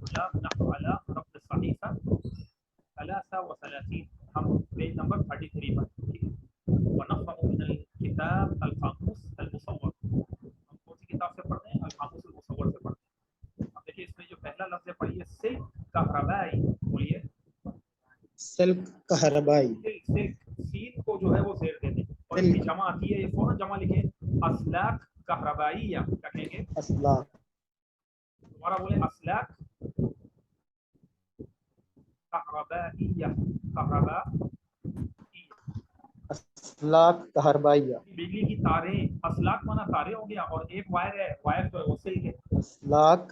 طلاب نحن على رقم الصحيفة 33 ہم پیج نمبر 33 پر ونقرأ من الكتاب القاموس المصور ہم کون سی کتاب سے پڑھتے ہیں القاموس المصور سے پڑھتے ہیں اب دیکھیے اس میں جو پہلا لفظ ہے پڑھیے سلک کہربائی بولیے سلک کہربائی سلک سین کو جو ہے وہ زیر دے دیں اور اس کی جمع آتی ہے یہ فوراً جمع لکھیں اسلاک کہربائیہ کیا کہیں گے اسلاک دوبارہ بولیں اسلاک کہربائیہ اسلاک کہربائیہ بجلی کی تاریں اسلاک مانا تاریں ہو گیا اور ایک وائر ہے وائر جو ہے وہ سلک ہے اسلاک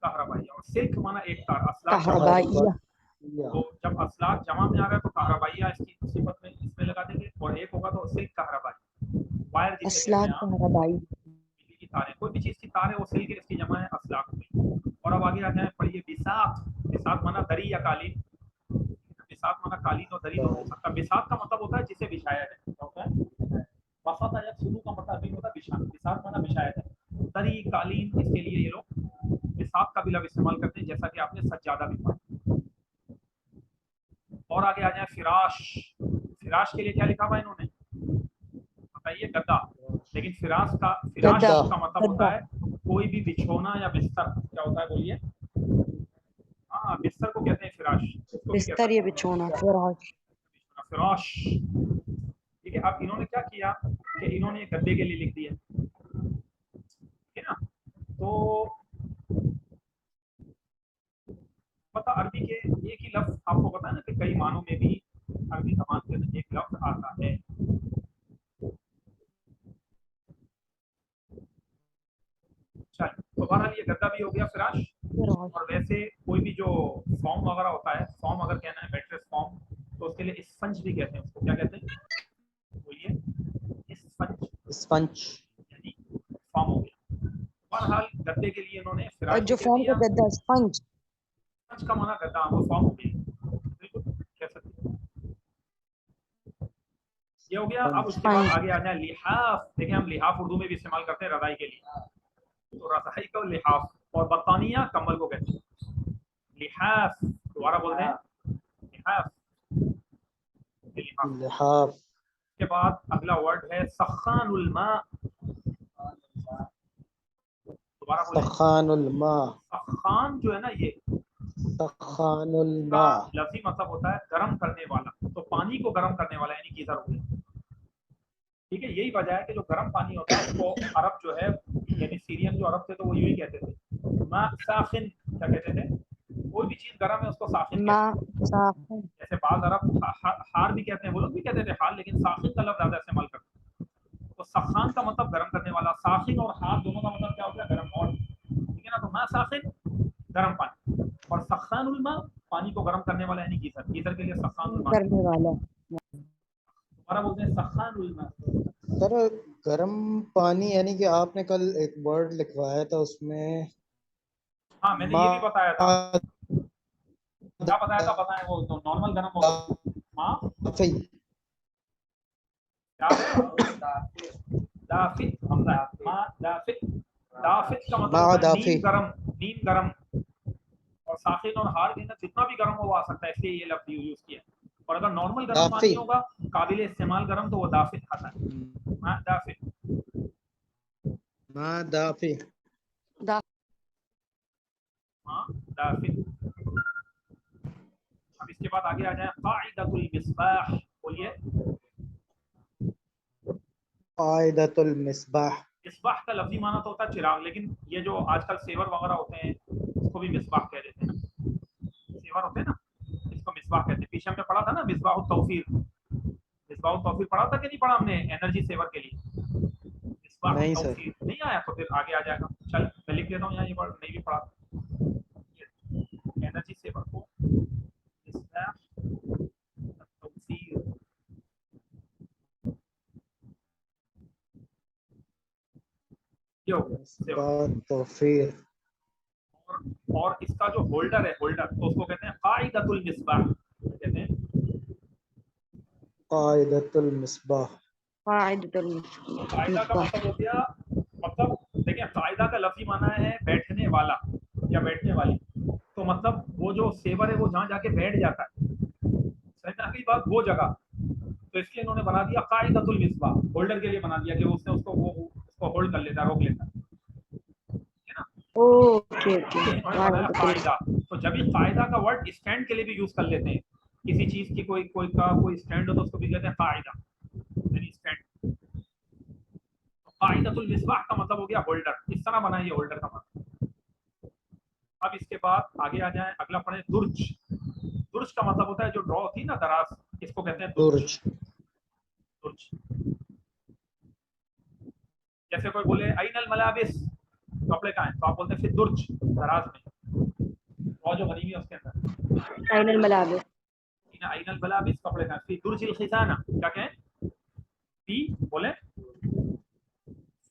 کہربائیہ اور سلک مانا ایک تار اسلاک کہربائیہ تو جب اسلاک جمع میں آ رہا ہے تو کہربائیہ اس کی صفت میں اس میں لگا دیں گے اور ایک ہوگا تو سلک کہربائی وائر جسے کہتے اسلاک ہیں کہربائی بجلی کی تاریں کوئی بھی چیز کی تار ہے وہ سلک ہے اس کی جمع ہے اسلاک ہوئی اور اب آگے آ جائیں پڑھیے بساط بساط مانا دری یا قالین بساط مانا قالین اور دری دونوں ہو سکتا ہے بساط کا مطلب ہوتا ہے جسے بچھایا جائے کیا ہوتا ہے بساط یا شروع کا مطلب بھی ہوتا ہے بچھانا بساط مانا بچھایا جائے دری قالین اس کے لیے یہ لوگ بساط کا بھی لفظ استعمال کرتے ہیں جیسا کہ آپ نے سجادہ بھی پڑھا اور آگے آ جائیں فراش فراش کے لیے کیا لکھا ہوا انہوں نے بتائیے گدا لیکن فراش کا مطلب ہوتا ہے کوئی بھی بچھونا یا بستر کیا ہوتا ہے بولیے ہاں بستر کو کہتے ہیں فراش بستر یا بچھونا فراش فراش ٹھیک ہے اب انہوں نے کیا کیا کہ انہوں نے گدے کے لیے لکھ دیا ٹھیک ہے نا تو پتہ عربی کے ایک ہی لفظ آپ کو پتا ہے نا کہ کئی معنوں میں بھی عربی زبان کے اندر ایک لفظ آتا ہے تو بہرحال یہ گدا بھی ہو گیا فراش اور ویسے کوئی بھی جو فارم وغیرہ ہوتا ہے فارم اگر کہنا ہے میٹریس فارم تو اس کے لیے اسفنج بھی کہتے ہیں اس کو کیا کہتے ہیں بولیے اسفنج یعنی فارم ہو گیا بہرحال گدے کے لیے انہوں نے فراش اور جو فارم کا گدا اسپنج اسفنج کا معنی گدا وہ فارم ہو گیا بالکل کہہ سکتے ہیں یہ ہو گیا اب اس کے بعد آگے آ جائیں لحاف دیکھیں ہم لحاف اردو میں بھی استعمال کرتے ہیں رضائی کے لیے تو رضائی کا لحاف اور بطانیہ کمبل کو کہتے ہیں لحاف دوبارہ بولتے ہیں لحاف لحاف کے بعد اگلا ورڈ ہے سخان الماء دوبارہ بولیں سخان الماء سخان جو ہے نا یہ سخان کا الماء لفظی مطلب ہوتا ہے گرم کرنے والا تو پانی کو گرم کرنے والا یعنی گیزر ہو گیا ٹھیک ہے یہی وجہ ہے کہ جو گرم پانی ہوتا ہے اس کو عرب جو ہے یعنی سیرین جو عرب تھے تو وہ یہی کہتے تھے ماء ساخن کیا کہتے تھے کوئی بھی چیز گرم ہے اس کو ساخن کہتے ہیں جیسے بعض عرب حار بھی کہتے ہیں وہ لوگ بھی کہتے تھے حار لیکن ساخن کا لفظ زیادہ استعمال کرتے ہیں تو سخان کا مطلب گرم کرنے والا ساخن اور حار دونوں کا مطلب کیا ہوتا ہے گرم اور ٹھیک ہے نا تو ماء ساخن گرم پانی اور سخان الماء پانی کو گرم کرنے والا یعنی گیزر گیزر کے لیے سخان الماء کرنے والا دوبارہ بولتے ہیں سخان الماء سر گرم پانی یعنی کہ آپ نے کل ایک ورڈ لکھوایا تھا اس میں ہاں میں نے یہ بھی بتایا تھا کیا بتایا تھا بتائیں وہ تو نارمل گرم ہوگا ہاں کیا ہے دافت حمزہ ماء دافت دافت کا مطلب ہوتا ہے نیم گرم اور ساخن اور ہار کے اندر جتنا بھی گرم ہو وہ آ سکتا ہے اس لیے یہ لفظ یوز کیا اور اگر نارمل گرم پانی ہوگا قابل استعمال گرم تو وہ دافت آتا ہے ماء دافت ماء دافت ماء دافت اب اس کے بعد آگے آ جائیں قاعدۃ المصباح بولیے قاعدۃ المصباح مصباح کا لفظی معنی تو ہوتا ہے چراغ لیکن یہ جو آج کل سیور وغیرہ ہوتے ہیں اس کو بھی مصباح کہہ دیتے ہیں نا سیور ہوتے ہیں نا اس کو مصباح کہتے ہیں پیچھے ہم نے پڑھا تھا نا مصباح التوفیر پڑھا تھا کہ نہیں پڑھا ہم نے انرجی سیور کے لیے مصباح التوفیر نہیں آیا تو پھر آگے آ جائے گا چل میں لکھ دیتا ہوں یہاں یہ ورڈ نہیں بھی پڑھا انرجی سیور کو مصباح التوفیر توفیر اور اس کا جو ہولڈر ہے ہولڈر تو اس کو کہتے ہیں قاعدۃ المصباح کہتے ہیں قاعدۃ المصباح قاعدۃ المصباح قاعدہ کا مطلب ہو گیا مطلب دیکھیں دیکھیں قاعدہ کا لفظی معنی ہے بیٹھنے والا یا بیٹھنے والی، تو مطلب وہ جو سیور ہے وہ جہاں جا کے بیٹھ جاتا ہے، سمجھ آ گئی بات، وہ جگہ، تو اس لیے انہوں نے بنا دیا قاعدۃ المصباح، ہولڈر کے لیے بنا دیا کہ اس نے اس کو ہولڈ کر لیتا ہے، روک لیتا ہے نا، اوکے انہوں نے بنایا قاعدہ. تو جب بھی قاعدہ کا ورڈ اسٹینڈ کے لیے بھی یوز کر لیتے ہیں، کسی چیز کی کوئی اسٹینڈ ہو تو اس کو بھی کہتے ہیں قاعدہ یعنی اسٹینڈ. قاعدۃ المصباح کا مطلب ہو گیا ہولڈر، اس طرح بنا یہ ہولڈر کا مطلب. اب اس کے بعد آگے آ جائیں، اگلا پڑھیں درج. درج کا مطلب ہوتا ہے جو ڈرا ہوتی ہے نا دراز، اس کو کہتے ہیں درج. درج جیسے کوئی بولے این الملابس، کپڑے کہاں ہیں، تو آپ بولتے ہیں پھر درج، دراز میں، ڈرا جو بنی ہوئی ہے اس کے اندر. این الملابس، این الملابس کپڑے کہاں ہیں، فی درج الخزانہ، کیا کہیں، فی بولیں،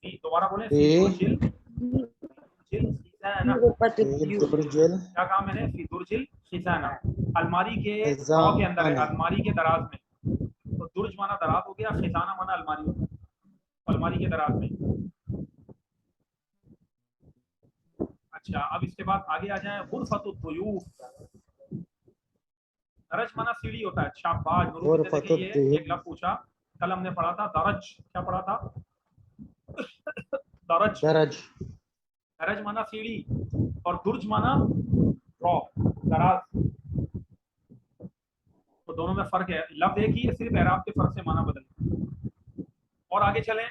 فی دوبارہ بولیں، فی درج الخزانہ، کیا کام ہے، فی درج الخزانہ، الماری کے ڈرا کے اندر ہے، الماری کے دراز میں. تو درج مانا دراز ہو گیا، خزانہ مانا الماری ہوتا ہے، الماری کے دراز میں. اچھا اب اس کے بعد آگے آ جائیں غرفۃ الضیوف. درج مانا سیڑھی ہوتا ہے. شاباش نور، دیکھیں یہ ایک لفظ پوچھا کل ہم نے پڑھا تھا درج، کیا پڑھا تھا، درج. درج مانا سیڑھی اور درج مانا ڈرا، دراز. تو دونوں میں فرق ہے، لفظ ایک ہی ہے، صرف اعراب کے فرق سے معنی بدل. اور آگے چلیں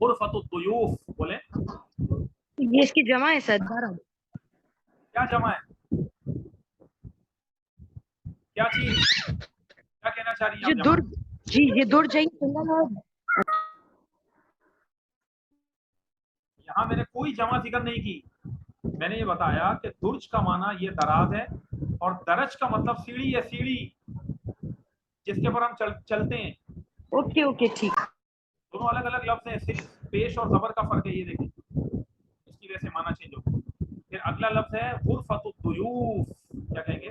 غرفۃ الضیوف، بولیں یہ اس کی جمع ہے سر، کیا جمع ہے، کیا چیز، کیا کہنا چاہ رہی ہیں آپ؟ درج، جی یہ درج ہے. یہاں میں نے کوئی جمع ذکر نہیں کی، میں نے یہ بتایا کہ درج کا معنی یہ دراز ہے، اور درج کا مطلب سیڑھی ہے، سیڑھی جس کے اوپر ہم چلتے ہیں. اوکے اوکے ٹھیک. دونوں الگ الگ لفظ ہیں، صرف پیش اور زبر کا فرق ہے، یہ دیکھیں اس کی وجہ سے معنی چینج ہو. پھر اگلا لفظ ہے غرفۃ الضیوف، کیا کہیں گے،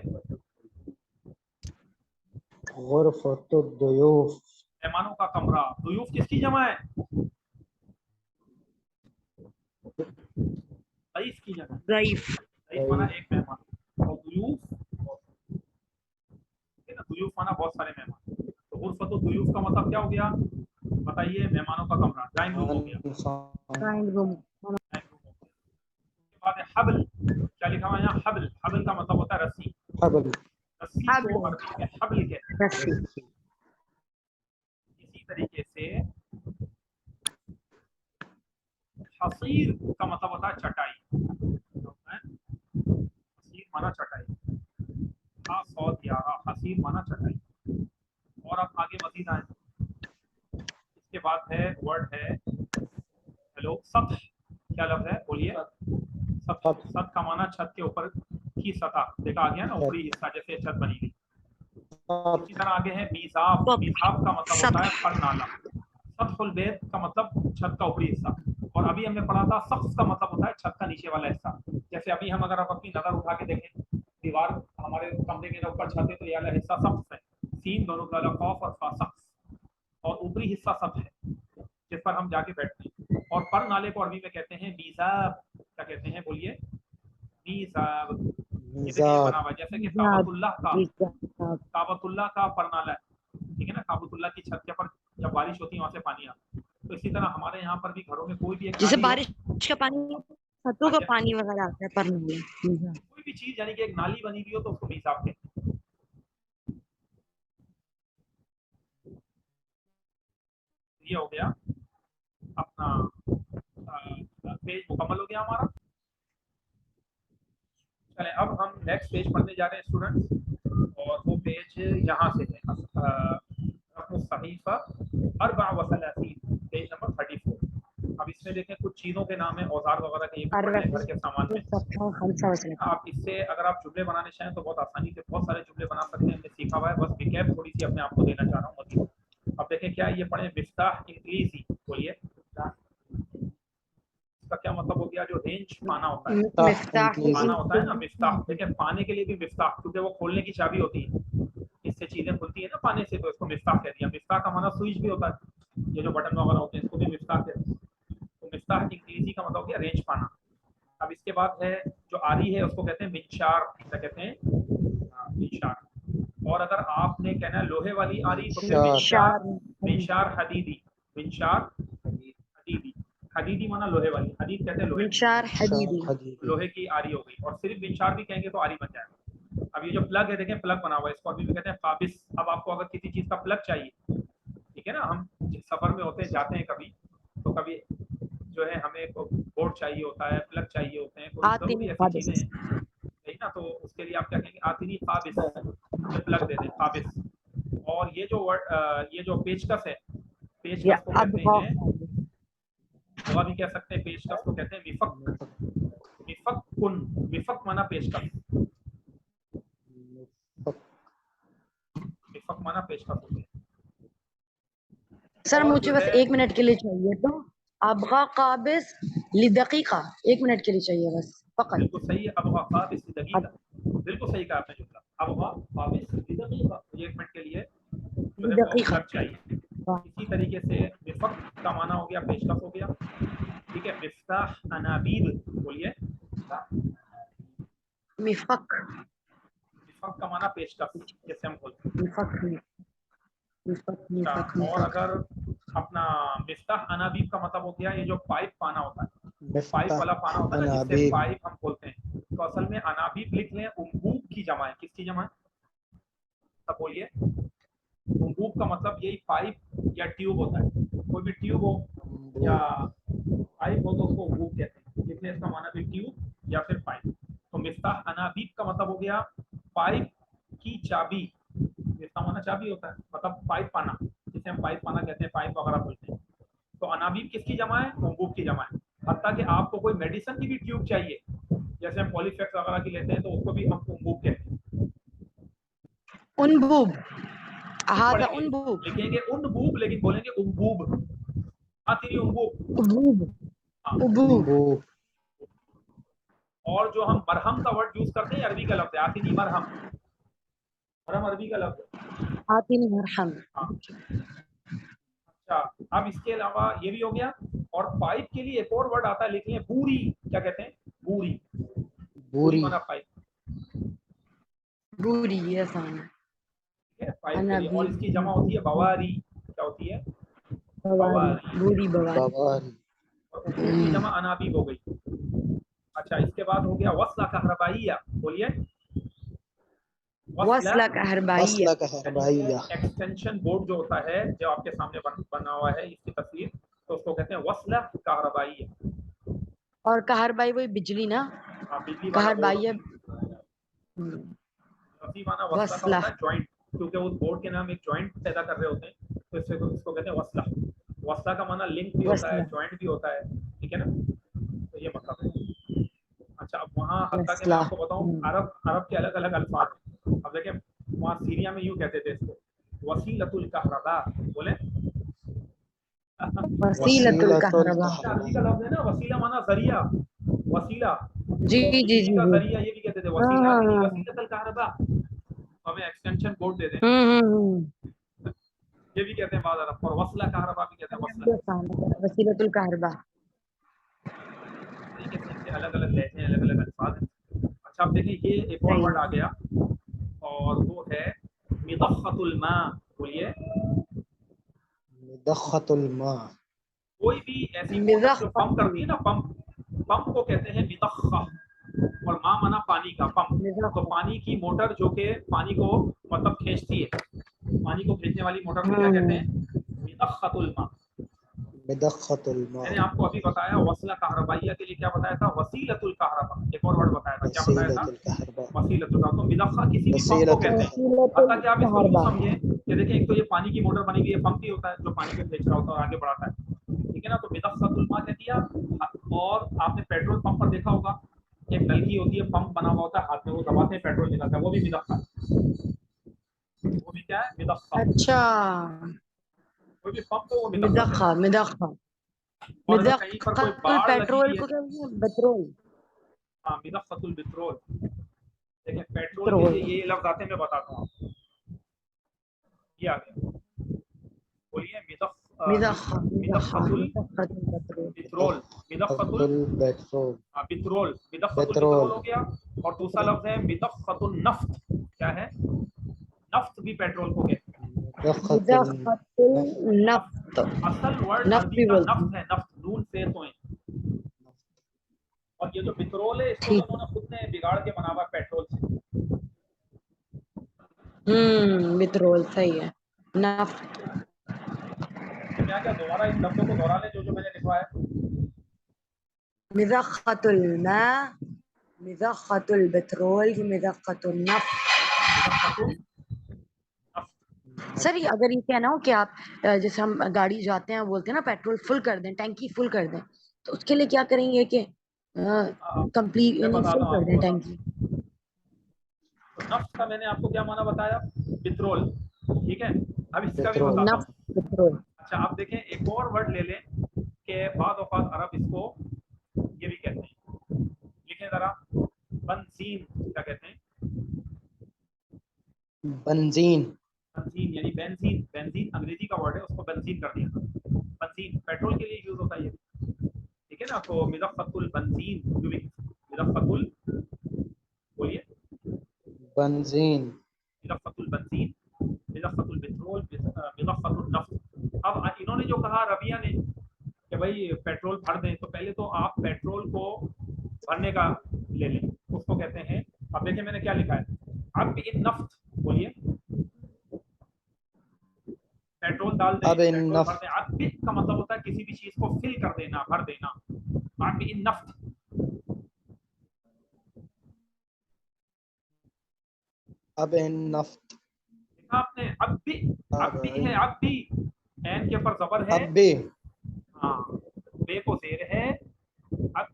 غرفۃ الضیوف، مہمانوں کا کمرہ. ضیوف کس کی جمع ہے، ضعیف کی جمع، ضعیف، ضعیف مانا ایک مہمان، اور ضیوف ضیوف مانا بہت سارے مہمان. تو غرفۃ الضیوف کا مطلب کیا ہو گیا بتائیے، مہمانوں کا کمرہ، ڈرائنگ روم ہو گیا. Drawing room. بعد حبل، کیا لکھا ہوا ہے یہاں، حبل. حبل کا مطلب ہوتا ہے رسی، حبل، رسی کو عربی میں حبل کہتے ہیں. اسی طریقے سے حصیر کا مطلب ہوتا ہے چٹائی، حصیر مانا چٹائی، 11 حصیر مانا چٹائی. اور اب آگے مزید آئیں، اس کے بعد ہے ورڈ ہے ہیلو سطح. کیا لفظ ہے بولیے، سطح. سطح کا معنی چھت کے اوپر کی سطح، دیکھا آ گیا نا، اوپری حصہ جیسے چھت بنی ہوئی. اسی طرح آگے ہے میزاب. میزاب کا مطلب ہوتا ہے پر نالا. سطح البیت کا مطلب چھت کا اوپری حصہ. اور ابھی ہم نے پڑھا تھا سقف کا مطلب ہوتا ہے چھت کا نیچے والا حصہ. جیسے ابھی ہم اگر آپ اپنی نظر اٹھا کے دیکھیں، دیوار ہمارے کمرے کے اوپر چھت ہے تو یہ والا حصہ سقف ہے، سین دونوں کا قاف اور فا، سقف. اور اوپری حصہ سطح ہے جس پر ہم جا کے بیٹھتے ہیں. اور پر نالے کو عربی میں کہتے ہیں میزاب. کیا کہتے ہیں بولیے، میزاب. بنا ہوا جیسے کہ کعبۃ اللہ کا، کعبۃ اللہ کا پر نالا ہے، ٹھیک ہے نا، کعبۃ اللہ کی چھت کے پر جب بارش ہوتی ہے وہاں سے پانی آتا ہے. تو اسی طرح ہمارے یہاں پر بھی گھروں میں کوئی بھی ایک جیسے نالی بارش کا پانی، چھتوں کا پانی وغیرہ آتا ہے پر نالا، کوئی بھی چیز یعنی کہ ایک نالی بنی ہوئی ہو تو اس کو میزاب کہتے ہیں. یہ ہو گیا اپنا پیج مکمل ہو گیا ہمارا. چلیں اب ہم نیکسٹ پیج پڑھنے جا رہے ہیں اسٹوڈنٹس، اور وہ پیج یہاں سے ہے، رقم الصحیفہ 34، پیج نمبر 34. اب اس میں دیکھیں کچھ چیزوں کے نام ہیں، اوزار وغیرہ کے، یہ بھی پڑھ لیں گھر کے سامان میں. آپ اس سے اگر آپ جملے بنانے چاہیں تو بہت آسانی سے بہت سارے جملے بنا سکتے ہیں، ہم نے سیکھا ہوا ہے. بس ریکیپ تھوڑی سی اپنے آپ کو دینا چاہ رہا ہوں مزید. اب دیکھیں کیا یہ پڑھیں، مفتاح انگلیزی. بولیے اس کا کیا مطلب ہو گیا، جو رینج پانا ہوتا ہے، پانا ہوتا ہے نا مفتاح. دیکھیں پانے کے لیے بھی مفتاح، کیونکہ وہ کھولنے کی چابی ہوتی ہے، اس سے چیزیں کھلتی ہیں نا پانے سے، تو اس کو مفتاح کہہ دیا. مفتاح کا معنی سوئچ بھی ہوتا ہے، یہ جو بٹن وغیرہ ہوتے ہیں اس کو بھی مفتاح کہتے ہیں. تو مفتاح انگلیزی इसी का मतलब हो गया रेंज पाना। अब इसके बाद है जो आरी है उसको कहते हैं मिंशार, क्या कहते हैं? मिंशार। और अगर आपने कहना है लोहे वाली आरी तो फिर मिंशार, मिंशार हदीदी, मिंशार हदीदी। हदीदी माना लोहे वाली, हदीद कहते हैं लोहे, मिंशार हदीदी। लोहे की आरी हो गई। और सिर्फ मिंशार भी कहेंगे तो आरी बन जाएगा। अब ये जो प्लग है देखें, प्लग बना हुआ है, इसको अभी भी कहते हैं काबिस। अब आपको अगर किसी चीज का प्लग चाहिए, ठीक है ना, हम सफर में होते हैं, जाते हैं कभी, तो कभी जो है हमें बोर्ड चाहिए होता है, प्लग चाहिए होते हैं, कोई जरूरी ऐसी चीजें हैं, ठीक ना, तो उसके लिए आप क्या कहेंगे? आतिनी काबिस, हमें प्लग दे दें, काबिस। और ये जो वर्ड, ये जो पेचकस है, पेचकस को कहते हैं, वो भी कह सकते हैं, पेचकस को कहते हैं मिफक, मिफक कुन, मिफक माना पेचकस, मिफक माना पेचकस होते हैं। सर मुझे बस 1 मिनट के लिए चाहिए, तो अबगा काबिस लिदकीका 1 मिनट के लिए चाहिए बस फकत। बिल्कुल सही है, अबगा काबिस लिदकीका, बिल्कुल सही कहा आपने जुमला, अबगा काबिस लिदकीका, 1 मिनट के लिए जो है वो प्लग चाहिए। इसी तरीके से मिफक का माना हो गया पेशकश हो गया, ठीक है। मिफ्ताह अनाबीब, बोलिए मिफक, मिफक का माना पेशकश, जैसे हम बोलते हैं मिफक, मिफक, मिफक, और मिफक। अगर अपना मिफ्ताह अनाबीब का मतलब हो गया ये जो पाइप पाना होता है, पाइप वाला पाना होता है ना, जिससे पाइप हम बोलते हैं, तो असल में अनाबीब लिख लें, उम्बूब की जमा है। किसकी जमा है? तब बोलिए, उम्बूब का मतलब यही पाइप या ट्यूब होता है, कोई भी ट्यूब हो या पाइप हो तो उसको उम्बूब कहते हैं, इसलिए इसका माना भी ट्यूब या फिर पाइप। तो मिफ्ताह अनाबीब का मतलब हो गया पाइप की चाबी, इसका माना चाबी होता है, मतलब पाइप पाना, जिसे हम पाइप पाना कहते हैं, पाइप वगैरह बोलते हैं। तो अनाबीब किसकी जमा है? उम्बूब की जमा है। हत्ता कि आपको कोई मेडिसिन की भी ट्यूब चाहिए, जैसे हम पॉलीफेक्स वगैरह की लेते हैं, तो उसको भी हम उम्बूब कहते हैं। उनबूब, हादा उनबूब, लिखेंगे उनबूब लेकिन बोलेंगे उम्बूब, आती उम्बूब, उबूब, उबूब। और जो हम मरहम का वर्ड यूज करते हैं, अरबी का लफ्ज है आतिनी मरहम, मरहम अरबी का लफ्ज है। आतिनी मरहम। अच्छा, अब इसके अलावा ये भी हो गया। और पाइप के लिए एक और वर्ड आता है, लिख लें बूरी, क्या कहते हैं? बूरी, बूरी माना पाइप, बूरी, ये आसान है। ठीक है, पाइप के लिए। और इसकी जमा होती है बवारी, क्या होती है? बवारी, बूरी बवारी। और की जमा अनाबीब हो गई। अच्छा, इसके बाद हो गया वस्ला कहरबाइया, बोलिए वस्ला कहरबाइया। एक्सटेंशन बोर्ड जो होता है, जो आपके सामने बना हुआ है, इसकी तस्वीर, तो उसको कहते हैं वस्ला कहरबाइया। और कहरबाई वही बिजली ना, बिजली वाला कहरबाइया। माना वस्ला का होता है जॉइंट, क्योंकि उस बोर्ड के नाम एक जॉइंट पैदा कर रहे होते हैं, तो इसको कहते हैं वस्ला। वस्ला का माना लिंक भी होता है, जॉइंट भी होता है, ठीक है ना, तो ये मतलब है। अच्छा, अब वहाँ हत्ता कि मैं आपको बताऊं, अरब के अलग अलग अल्फाज हैं। अब देखिए, वहाँ सीरिया में यूँ कहते थे इसको वसीलतुल कहरबा, बोले वसीलतुल कहरबा। अरबी का लफ्ज है ना, वसीला माना जरिया, वसीला, जी तो जी बिजली जी का जी। जरिया ये भी कहते थे, वसीला वसीलतुल कहरबा, हमें एक्सटेंशन बोर्ड दे दें, ये भी कहते हैं बाद अरब। और वसला कहरबा भी कहते हैं, वसला, वसीलतुल कहरबा। तरीके से इनके अलग अलग लहजे, अलग अलग अल्फाज हैं। अच्छा, आप देखिए ये एक और वर्ड आ गया, और वो है मिदख्खतुल मा, बोलिए मिदख्खतुल मा। कोई भी ऐसी मोटर जो पंप करती है ना, पंप, पंप को कहते हैं मिदख्खा, और मा माना पानी का, पंप, तो पानी की मोटर जो कि पानी को मतलब खींचती है, पानी को खींचने वाली मोटर को क्या कहते हैं? मिदख्खतुल मा। मिदख्खतुल मा। मैंने आपको अभी बताया वसला कहरबाइया के लिए क्या बताया था? वसीलतुल कहरबा। एक और वर्ड बताया था, क्या बताया था? वसीलतुल कहरबा। तो मिदख्खा किसी भी पंप को कहते हैं। ताकि आप इसको यूं समझें कि देखिए, एक तो ये पानी की मोटर बनी हुई है, पंप ही होता है जो पानी को खींच रहा होता है और आगे बढ़ाता है, ठीक है ना, तो मिदख्खतुल मा कह दिया। और आपने पेट्रोल पंप पर देखा होगा, एक नलकी होती है, पंप बना हुआ होता है, हाथ में वो दबाते हैं, पेट्रोल निकलता है, वो भी मिदख्खा, वो भी क्या है? मिदख्खा। अच्छा, कोई भी पंप हो वो मिदख्खा, मिदख्खा, और अगर कहीं पर कोई बाढ़ लगी पेट्रोल हुई है, को क्या बोलते हैं? पेट्रोल। हाँ, मिदख्खतुल पेट्रोल। देखिए, पेट्रोल के लिए ये लफ्ज आते हैं, मैं बताता हूँ आपको। ये आ गया, बोलिए मिदफ़्फ़तुल पेट्रोल, मिदफ़्फ़तुल पेट्रोल पेट्रोल, मिदफ़्फ़तुल पेट्रोल। पेट्रोल हो गया। और दूसरा लफ्ज़ है मिदफ़्फ़तुन नफ्त। क्या है? नफ्त भी पेट्रोल को कहते हैं। असल वर्ड अरबी का नफ्त है, नफ्त नून से तो है। और ये जो पेट्रोल है इसको तो उन्होंने खुद ने बिगाड़ के बना हुआ पेट्रोल से। पेट्रोल सही है। नफ्त मैं क्या दोबारा इन लफ्जों को दोहरा ले जो मैंने लिखवाया है। मिज़क़्क़तुल माँ, मिज़क़्क़तुल पेट्रोल, मिज़क़्क़तुन नफ्त। सर अगर ये कहना हो कि आप जैसे हम गाड़ी जाते हैं बोलते हैं ना पेट्रोल फुल कर दें, टैंकी फुल कर दें, तो उसके लिए क्या करेंगे कि कंप्लीट मैं यानी बताता फुल हूँ कर आपको, दें बताता टैंकी। हूँ। तो नफ्स का मैंने आपको क्या माना बताया? पेट्रोल, ठीक है। अब इसका भी बताता हूँ। नफ्त पेट्रोल। अच्छा आप देखें, एक और वर्ड ले लें कि बाद औक़ात अरब इसको ये भी कहते हैं। लिखें जरा, बंजीन क्या कहते हैं? बंजीन बंजीन यानी बेंजीन, बेंजीन अंग्रेजी का वर्ड है, उसको बेंजीन कर दिया। बंजीन पेट्रोल के लिए यूज होता है ये, ठीक है ना। तो मिदफ़्फ़तुल बंजीन, मिदफ़्फ़तुल, बोलिए, बंजीन मिदफ़्फ़तुल बंजीन, मिदफ़्फ़तुल पेट्रोल, मिदफ़्फ़तुल नफ्त। अब इन्होंने जो कहा रबिया ने कि भाई पेट्रोल भर दें, तो पहले तो आप पेट्रोल को भरने का ले लें, उसको कहते हैं। अब देखिए मैंने क्या लिखा है, अब इन नफ्त, बोलिए, पेट्रोल डाल दें, अब इन पेट्रोल भर नफ्त दें। अब का मतलब होता है किसी भी चीज को फिल कर देना, भर देना। अब इन नफ्त, अब इन नफ्त देखा आपने? अब भी है, अब भी एन के ऊपर जबर है। अब भी हाँ, बे को जेर है, अब,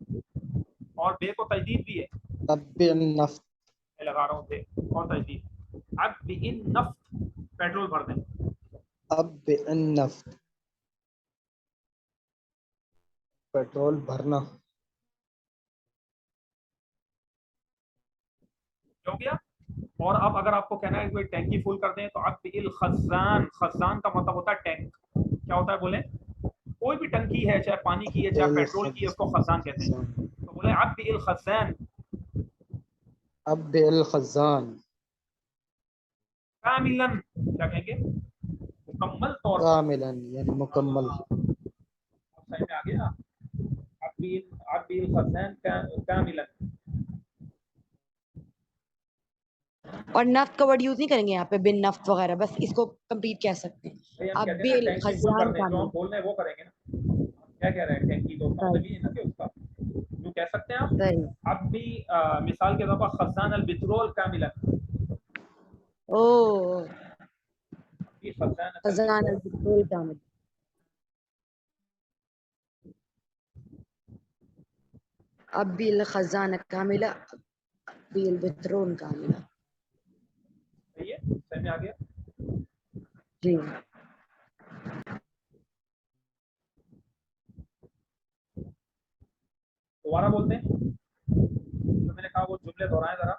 और बे को तजदीद भी है, अब भी इन नफ्त मैं लगा रहा हूँ बे और तजदीद। अब भी इन नफ्त, पेट्रोल भर दें। अब भी इन नफ्त पेट्रोल भरना। हो गया। और अब अगर आपको कहना है कि कोई टैंकी फुल कर दें, तो अब बिल खजान, खजान का मतलब होता है टैंक। क्या होता है बोले? कोई भी टंकी है, चाहे पानी की है चाहे बिल पेट्रोल की है, उसको खजान कहते हैं। तो बोले अब बिल खजान अब बिल खजान कामिलन, क्या कहेंगे? मुकम्मल तौर पर। कामिलन यानी मुकम्मल। समझ में आ गया? अब बिल खजान कामिलन। और नफ्त का वर्ड यूज नहीं करेंगे यहाँ पे, बिन नफ्त वगैरह, बस इसको कंप्लीट कह सकते हैं। भाई हम अब कहते हैं ना बिल टैंकी फुल कर खजान दें, जो हम कामिल। बोल रहे हैं वो करेंगे ना। क्या कह रहे हैं टैंकी, तो उसका मतलब ये है ना कि उसका जो कह सकते हैं आप। सही। अब भी मिसाल के तौर पर खजान अल पेट्रोल कामिलन, ओ ये खजान अल खजान पेट्रोल। अल पेट्रोल कामिल। अब बिल खजान कामिला, बिल पेट्रोल कामिला। सही है, समझ में आ गया? जी दोबारा बोलते हैं जो मैंने कहा, वो जुमले दोहराएं जरा,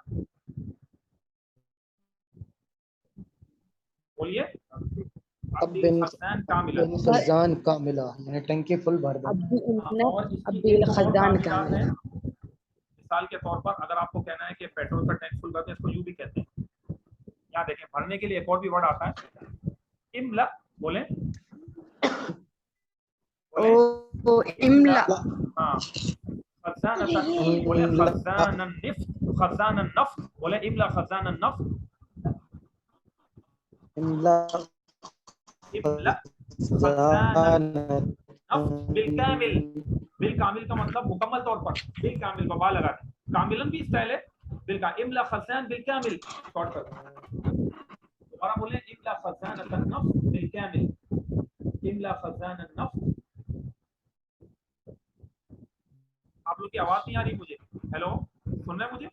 बोलिए। अब अब्दिल बिन खजान कामिलन। बिन खजान कामिला यानी टंकी फुल भर अब देना। भी और अब इसकी बिल एक और खजान तामीलात कामिला। है। मिसाल के तौर पर अगर आपको कहना है कि पेट्रोल का टैंक फुल करते हैं, इसको यूं भी कहते हैं। यहाँ देखें, भरने के लिए एक और भी वर्ड आता है, इमला, बोले, ओ इमला। इमला। हाँ, खजान, बोले इमला खजान निफ्त, खजान नफ्त, बोले इमला खजान नफ्त, इमला इमला खजान खजान नफ्त बिलकामिल। बिलकामिल का मतलब मुकम्मल तौर पर, बिलकामिल बबा लगा दें, कामिलन भी स्टाइल है। बिलका इमला खजान बिलकामिल, शॉर्ट कर। दोबारा बोले, इमला खजान नफ्त बिलकामिल, इमला खजान नफ्त। आप लोग की आवाज नहीं आ रही मुझे। हेलो, सुन रहे हैं मुझे?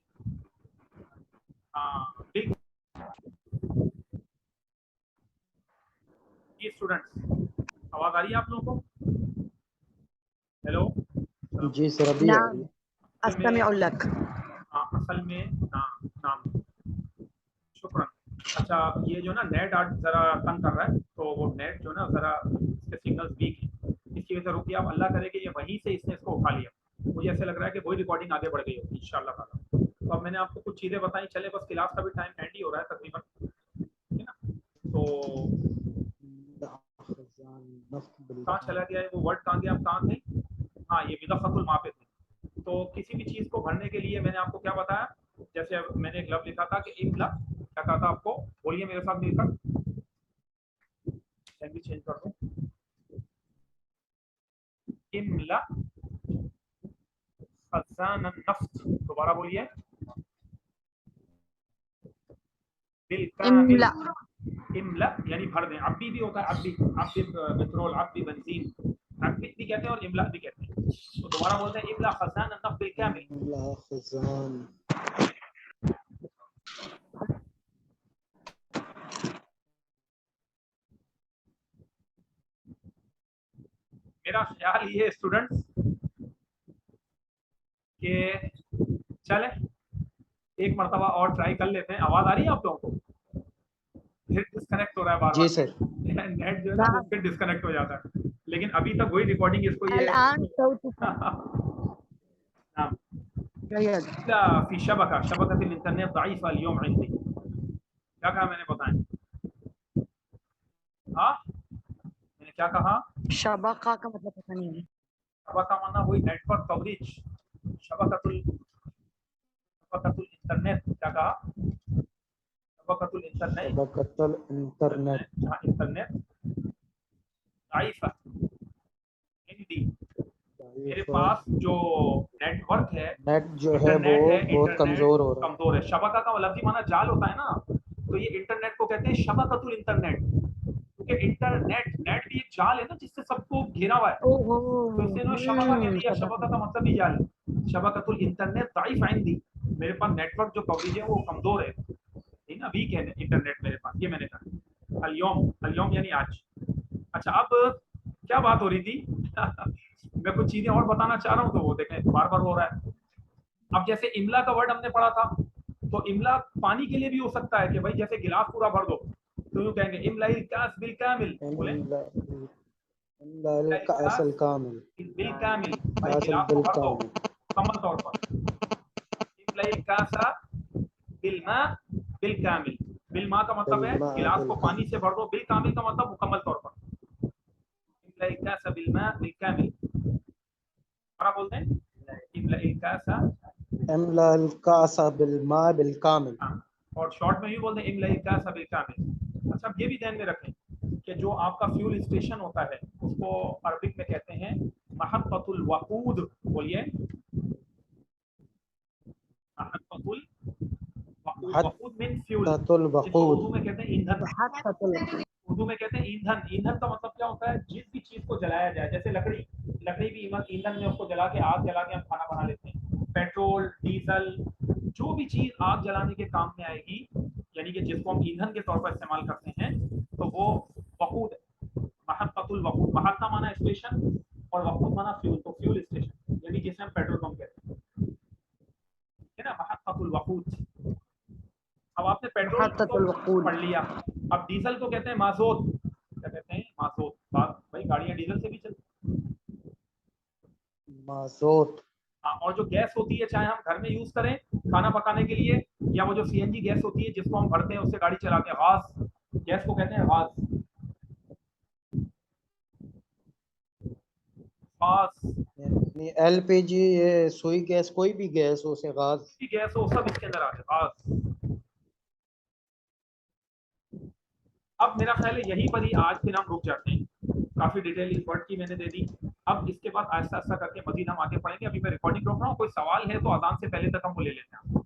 हाँ, जी स्टूडेंट्स, आवाज आ रही है आप लोगों को? हेलो। जी सर अभी आ रही नाम है। अस्तमिउलक। असल में नाम, नाम, शुक्रान। अच्छा, ये जो ना नेट आज जरा तंग कर रहा है, तो वो नेट जो ना जरा इसके सिग्नल्स वीक हैं, इसकी वजह से रुकिए, आप अल्लाह करे कि ये वहीं से इसने इसको उठा लिया। मुझे ऐसे लग रहा है कि वही रिकॉर्डिंग आगे बढ़ गई होगी इंशाल्लाह ताला। तो अब मैंने आपको कुछ चीज़ें बताई, चले बस क्लास का भी टाइम एंड ही हो रहा है तकरीबन, ठीक है ना। तो कहाँ चला गया है वो वर्ड, कहाँ गया, आप कहाँ थे? हाँ, ये मिदफ़तुल माँ पे थे। तो किसी भी चीज़ को भरने के लिए मैंने आपको क्या बताया, जैसे अब मैंने एक लफ्ज़ लिखा था कि इमला, क्या कहा था आपको, बोलिए मेरे साथ मिलकर, लैंग्वेज चेंज कर दूं, इमला खज़ान नफ्स, दोबारा बोलिए, बिलकामिल, इमला इमला यानी भर दें। अब्बी भी होता है, अब्बी, अब्बी पेट्रोल, अब्बी बेंजीन, अब्बी भी कहते हैं और इमला भी कहते हैं। तो दोबारा बोलते हैं इमला खज़ान नफ्स बिलकामिल। मेरा ख्याल ये स्टूडेंट्स के चले एक मरतबा और ट्राई कर लेते हैं। आवाज आ रही है आप लोगों को? फिर डिस्कनेक्ट हो रहा है बार जी सर। नेट जो है ना वो फिर डिस्कनेक्ट हो जाता है, लेकिन अभी तक वही रिकॉर्डिंग इसको ये في شبكة الإنटरनेट ضعيفة اليوم عندي। क्या कहा मैंने, बताएं? हाँ, मैंने क्या कहा? शबका का मतलब पता नहीं है। शबका माना वही नेटवर्क कवरेज, शबकतुल इंटरनेट, क्या कहा? शबकतुल इंटरनेट, हाँ इंटरनेट ضعيفة हिंदी। मेरे पास जो नेटवर्क है, नेट जो है वो इंटरनेट है, बहुत कमजोर हो रहा है। कमजोर है। शबका का लफ्ज़ी माना जाल होता है ना, तो ये इंटरनेट को कहते हैं शबकतुल इंटरनेट, क्योंकि इंटरनेट, नेट भी एक जाल है ना जिससे सबको घेरा हुआ है, तो इससे इन्होंने शबका कह दिया। शबका का मतलब ही जाल है। शबकतुल इंटरनेट ضعيف عندي, मेरे पास नेटवर्क जो कवरेज है वो कमजोर है, ठीक ना, वीक है इंटरनेट मेरे पास, ये मैंने कहा। अल-यौम यानी आज। अच्छा, अब क्या बात हो रही थी? मैं कुछ चीजें और बताना चाह रहा हूँ, तो वो देखें बार बार हो रहा है। अब जैसे इमला का वर्ड हमने पढ़ा था, तो इमला पानी के लिए भी हो सकता है कि भाई जैसे गिलास पूरा भर दो, तो यूं कहेंगे इमलाई कास बिल कामिल, बोले बिल कामिल, भाई गिलास को भर दो मुकम्मल तौर पर। इमलाई कासा बिल मा बिल कामिल, बिल मा का मतलब है गिलास को पानी से भर दो, बिल कामिल का मतलब मुकम्मल तौर पर। इमलाई कासा बिल मा बिल कामिल, और बोलते हैं इमलाई कासा इमलाल कासा बिल मा बिल कामिल, और शॉर्ट में भी बोलते हैं इमलाई कासा बिल कामिल। अच्छा, अब ये भी ध्यान में रखें कि जो आपका फ्यूल स्टेशन होता है उसको अरबिक में कहते हैं महत्ततुल वकूद, बोलिए महत्ततुल वकूद, वकूद मीन फ्यूल, उर्दू में कहते हैं ईंधन, उर्दू में कहते हैं ईंधन। ईंधन का मतलब क्या होता है? जिस भी चीज को जलाया जाए, जैसे लकड़ी भी ईंधन में उसको जला के, आग जला के हम खाना बना लेते हैं। पेट्रोल, डीजल, जो भी चीज आग जलाने के काम में आएगी, यानी कि जिसको हम ईंधन के तौर पर इस्तेमाल करते हैं, तो वो वकूद है, महत्ततुल वकूद। महत्ता माना स्टेशन और वकूद माना फ्यूल, तो फ्यूल स्टेशन यानी जिसे हम पेट्रोल पंप कहते हैं, है ना, महत्ततुल वकूद। अब आपने पेट्रोल को पढ़ लिया, अब डीजल को कहते हैं माजोत। क्या कहते हैं? माजोत। भाई गाड़ियां डीजल से भी चलती, माजोत। हाँ, और जो गैस होती है, चाहे हम घर में यूज करें खाना पकाने के लिए, या वो जो सीएनजी गैस होती है जिसको हम भरते हैं उससे गाड़ी चलाते हैं, गाज, गैस को कहते हैं गाज। यानी एलपीजी, ये सुई गैस, कोई भी गैस हो, से गाज की गैस हो, सब इसके अंदर आते हैं, गाज। अब मेरा ख्याल है यहीं पर ही आज फिर हम रुक जाते हैं, काफी डिटेल इस वर्ड की मैंने दे दी। अब इसके बाद आहिस्ता आहिस्ता करके मजीद हम आगे पढ़ेंगे। अभी मैं रिकॉर्डिंग रोक रहा हूँ, कोई सवाल है तो अजान से पहले तक हम वो ले लेते हैं।